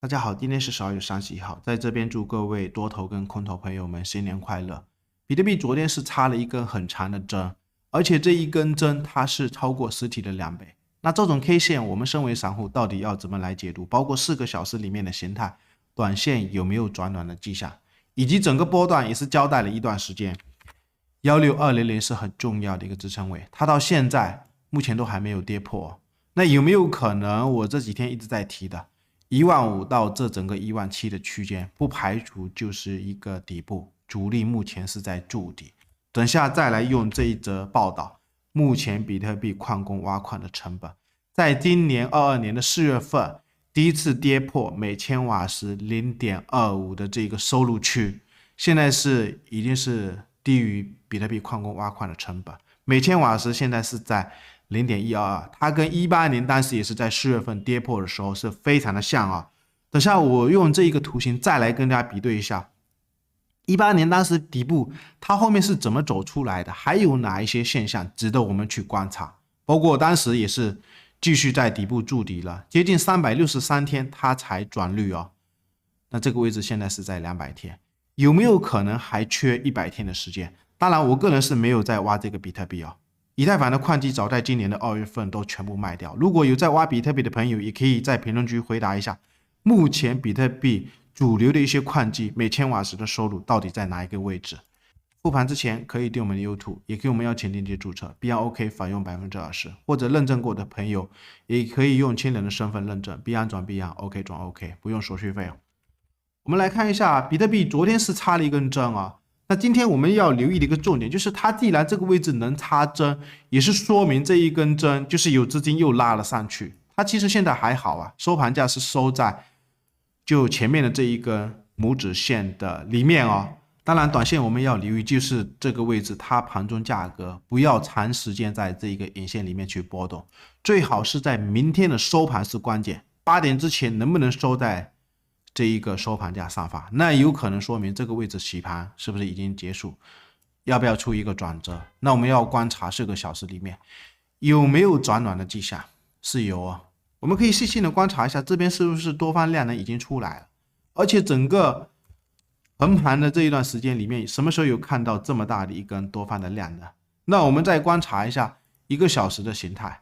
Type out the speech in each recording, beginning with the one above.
大家好，今天是12月31号，在这边祝各位多头跟空头朋友们新年快乐。比特币昨天是插了一根很长的针，而且这一根针它是超过实体的2倍。那这种 K 线我们身为散户到底要怎么来解读？包括4个小时里面的形态，短线有没有转暖的迹象，以及整个波段也是交代了一段时间。16200是很重要的一个支撑位，它到现在目前都还没有跌破。那有没有可能我这几天一直在提的15000到这整个17000的区间，不排除就是一个底部，主力目前是在筑底。等下再来用这一则报道，目前比特币矿工挖矿的成本，在今年22年的4月份第一次跌破每千瓦时 0.25 的这个收入区，现在已经是低于比特币矿工挖矿的成本，每千瓦时现在是在0.122，它跟18年当时也是在4月份跌破的时候是非常的像啊。等下我用这一个图形再来跟大家比对一下，18年当时底部它后面是怎么走出来的，还有哪一些现象值得我们去观察。包括当时也是继续在底部筑底了，接近363天它才转绿哦。那这个位置现在是在200天，有没有可能还缺100天的时间？当然我个人是没有在挖这个比特币哦。以太坊的矿机早在今年的2月份都全部卖掉。如果有在挖比特币的朋友，也可以在评论区回答一下，目前比特币主流的一些矿机每千瓦时的收入到底在哪一个位置？复盘之前可以对我们的 YouTube， 也可以我们邀请链接注册 ，BROK 返用20%，或者认证过的朋友也可以用亲人的身份认证 ，Beyond 转 Beyond，OK 转 OK， 不用手续费。我们来看一下，比特币昨天是插了一根针啊。那今天我们要留意的一个重点就是，它既然这个位置能插针，也是说明这一根针就是有资金又拉了上去。它其实现在还好啊，收盘价是收在就前面的这一根拇指线的里面哦。当然，短线我们要留意就是这个位置，它盘中价格不要长时间在这一个影线里面去波动，最好是在明天的收盘是关键，8点之前能不能收在这一个收盘价上方，那有可能说明这个位置洗盘是不是已经结束，要不要出一个转折？那我们要观察4个小时里面有没有转暖的迹象，是有哦。我们可以细心的观察一下，这边是不是多方量能已经出来了，而且整个横盘的这一段时间里面，什么时候有看到这么大的一根多方的量能？那我们再观察一下1个小时的形态，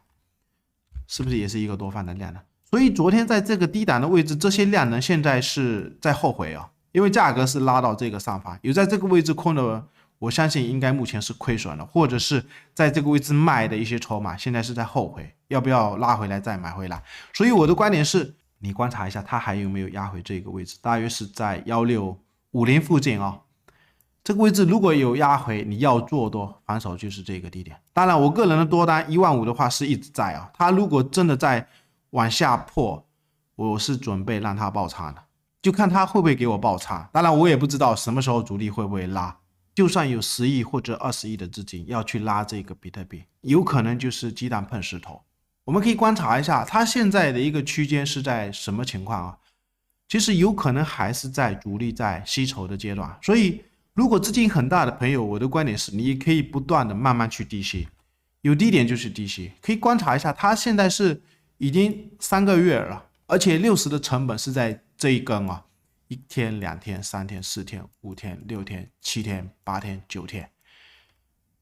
是不是也是一个多方的量能？所以昨天在这个低档的位置，这些量能现在是在后悔啊，因为价格是拉到这个上方，有在这个位置空的，我相信应该目前是亏损了，或者是在这个位置卖的一些筹码，现在是在后悔，要不要拉回来再买回来？所以我的观点是，你观察一下它还有没有压回这个位置，大约是在1650附近啊。这个位置如果有压回，你要做多防守就是这个低点。当然，我个人的多单15000的话是一直在啊，它如果真的在往下破，我是准备让它爆仓的，就看它会不会给我爆仓。当然我也不知道什么时候主力会不会拉，就算有10亿或者20亿的资金要去拉这个比特币，有可能就是鸡蛋碰石头。我们可以观察一下它现在的一个区间是在什么情况啊？其实有可能还是在主力在吸筹的阶段，所以如果资金很大的朋友，我的观点是你也可以不断的慢慢去低吸，有低点就是低吸，可以观察一下它现在是已经3个月了，而且60的成本是在这一根啊，1天、2天、3天、4天、5天、6天、7天、8天、9天，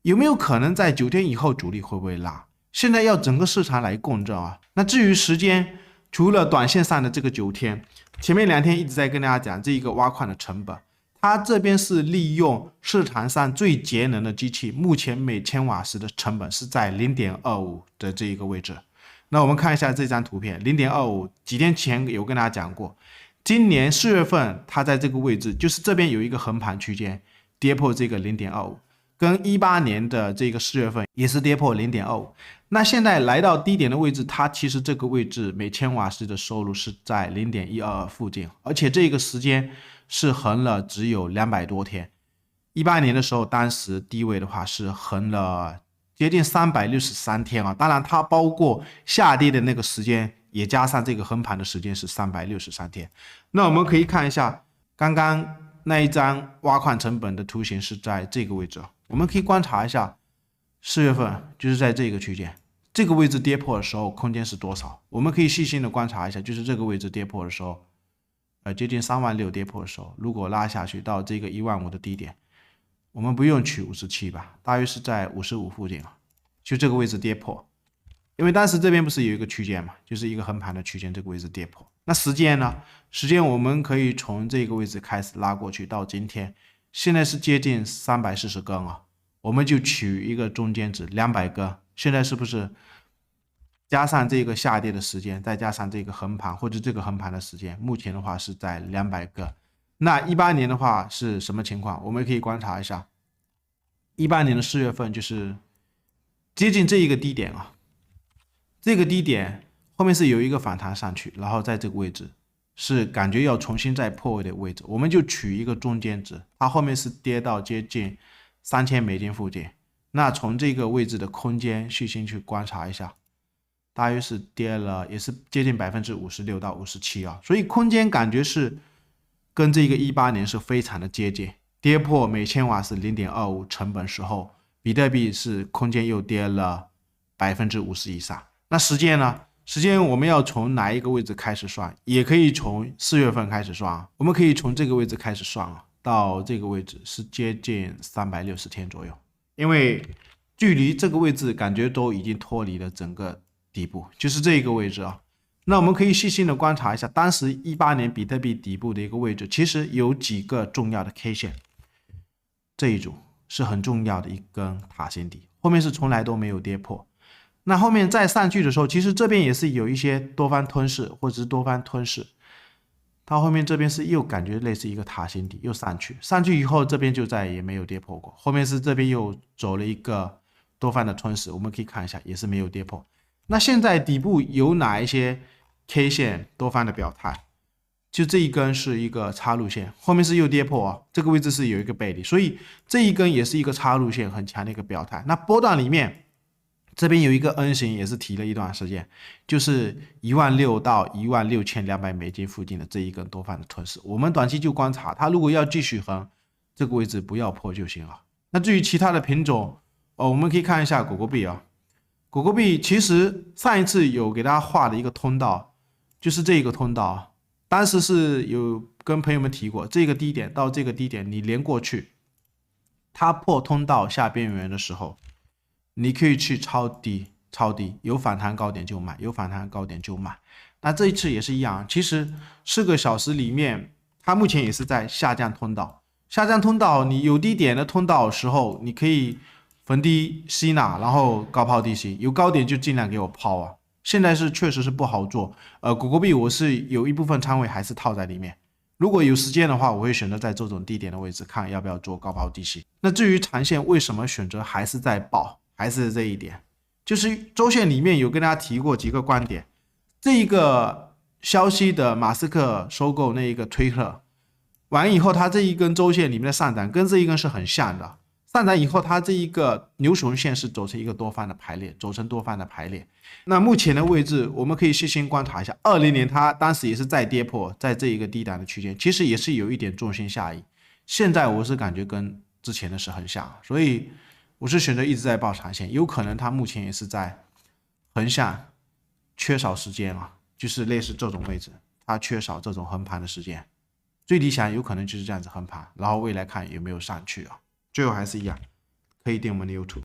有没有可能在9天以后主力会不会拉？现在要整个市场来共振啊。那至于时间，除了短线上的这个9天，前面2天一直在跟大家讲这一个挖矿的成本，它这边是利用市场上最节能的机器，目前每千瓦时的成本是在0.25的这一个位置。那我们看一下这张图片 ,0.25 几天前有跟大家讲过，今年4月份它在这个位置，就是这边有一个横盘区间，跌破这个 0.25， 跟18年的这个4月份也是跌破 0.25。那现在来到低点的位置，它其实这个位置每千瓦时的收入是在 0.122 附近，而且这个时间是横了只有200多天。18年的时候，当时低位的话是横了接近363天啊，当然它包括下跌的那个时间，也加上这个横盘的时间是363天。那我们可以看一下刚刚那一张挖矿成本的图形是在这个位置，我们可以观察一下4月份就是在这个区间，这个位置跌破的时候空间是多少？我们可以细心的观察一下，就是这个位置跌破的时候接近36000跌破的时候，如果拉下去到这个15000的低点，我们不用取57吧，大约是在55附近啊，就这个位置跌破。因为当时这边不是有一个区间嘛，就是一个横盘的区间，这个位置跌破。那时间呢？时间我们可以从这个位置开始拉过去到今天，现在是接近340根啊，我们就取一个中间值200根，现在是不是加上这个下跌的时间，再加上这个横盘或者这个横盘的时间，目前的话是在200个。那18年的话是什么情况？我们可以观察一下，18年的4月份就是接近这一个低点啊，这个低点后面是有一个反弹上去，然后在这个位置是感觉要重新再破位的位置，我们就取一个中间值，它后面是跌到接近$3000附近。那从这个位置的空间细心去观察一下，大约是跌了，也是接近56%到57%啊，所以空间感觉是跟这个18年是非常的接近，跌破每千瓦是0.25成本时候，比特币是空间又跌了50%以上。那时间呢？时间我们要从哪一个位置开始算？也可以从4月份开始算啊，我们可以从这个位置开始算啊，到这个位置是接近360天左右，因为距离这个位置感觉都已经脱离了整个底部，就是这个位置啊。那我们可以细心的观察一下，当时18年比特币底部的一个位置，其实有几个重要的 K 线，这一组是很重要的一根塔形底，后面是从来都没有跌破。那后面再上去的时候，其实这边也是有一些多方吞噬或者是多方吞噬，它后面这边是又感觉类似一个塔形底，又上去以后这边就再也没有跌破过，后面是这边又走了一个多方的吞噬，我们可以看一下也是没有跌破。那现在底部有哪一些 K 线多方的表态？就这一根是一个插入线，后面是又跌破啊，这个位置是有一个背离，所以这一根也是一个插入线，很强的一个表态。那波段里面这边有一个 N 型也是提了一段时间，就是16000到$16200附近的这一根多方的吞噬，我们短期就观察它，如果要继续横，这个位置不要破就行了。那至于其他的品种我们可以看一下狗狗币啊，狗狗币其实上一次有给大家画的一个通道，就是这个通道，当时是有跟朋友们提过，这个低点到这个低点你连过去，它破通道下边缘的时候，你可以去抄底，有反弹高点就买，有反弹高点就买。那这一次也是一样，其实4个小时里面，它目前也是在下降通道。下降通道，你有低点的通道的时候，你可以逢低吸纳，然后高抛低吸，有高点就尽量给我抛啊。现在是确实是不好做，狗狗币我是有一部分仓位还是套在里面。如果有时间的话，我会选择在这种低点的位置看要不要做高抛低吸。那至于长线为什么选择还是在爆？还是这一点，就是周线里面有跟大家提过几个观点。这一个消息的马斯克收购那一个推特完以后，它这一根周线里面的上涨跟这一根是很像的。上涨以后，它这一个牛熊线是走成一个多方的排列，那目前的位置我们可以细心观察一下，20年它当时也是再跌破，在这一个低档的区间，其实也是有一点重心下移。现在我是感觉跟之前的是很像，所以我是选择一直在抱长线，有可能它目前也是在横向缺少时间啊，就是类似这种位置，它缺少这种横盘的时间，最理想有可能就是这样子横盘，然后未来看有没有上去啊。最后还是一样，可以订我们的 YouTube。